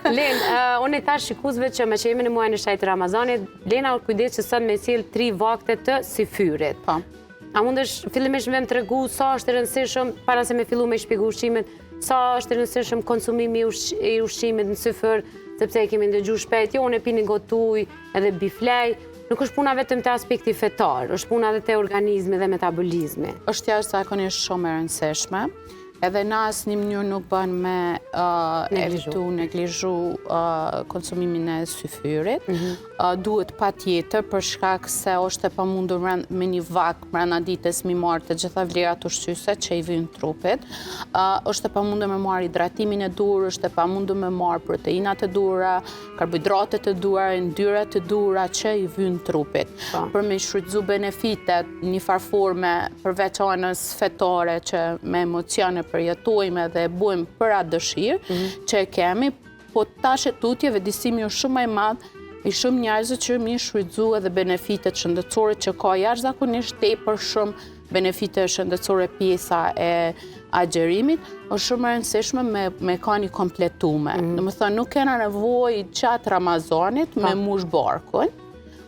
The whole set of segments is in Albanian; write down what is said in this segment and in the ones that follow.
Len, unë i thash shikuesve që me që jemi në muajin e shtajtë Ramazanit, Lena kujdes që sot me sjell 3 vakte të syfyrit. Po. A mundesh fillimisht me më tregu sa është e rëndësishëm para se me fillu me shpjegu ushqimin, sa është e rëndësishëm konsumimi i ushqimit në syfyr, sepse e kemi ndëgju shpejt, jo unë e pini gotuj edhe biflej, nuk është puna vetëm te aspekti fetar, është puna edhe te organizmi dhe metabolizmi. Është jashtëzakonisht shumë e rëndësishme. Edhe na asnjë mënyrë nuk bën me evitu, neglizhu konsumimin e syfyrit. Duhet patjetër për shkak se është e pamundur me një vak brenda ditës mi marrë të gjitha vlerat ushqyese që i vijnë trupit. Është e pamundur me marrë hidratimin e dur, është e pamundur me marrë proteinat e dura, karbohidratet e dura, yndyrrat e dura që i vijnë trupit. Për me shfrytëzu benefitet një farforme përveç anës fetare që me emocione përjetojme dhe e bujmë për atë dëshirë që e kemi, po tash e tutje vëdësimi është shumë më i madh i shumë njerëzve që mi shfrytëzu edhe benefitet shëndetësore që ka jashtëzakonisht tepër shumë benefite shëndetësore pjesa e agjerimit, është shumë e rëndësishme me ka një kompletume. Domethënë nuk kena nevojë gjatë Ramazanit me mush barkun,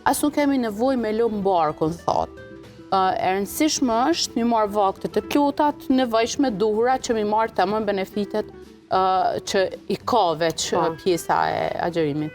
as nuk kemi nevojë me lëmë barkun, thotë. E rëndësishme është mi marrë vaktet e plota të nevojshme duhura që mi marrë tamam benefitet që i ka veç pjesa e agjerimit.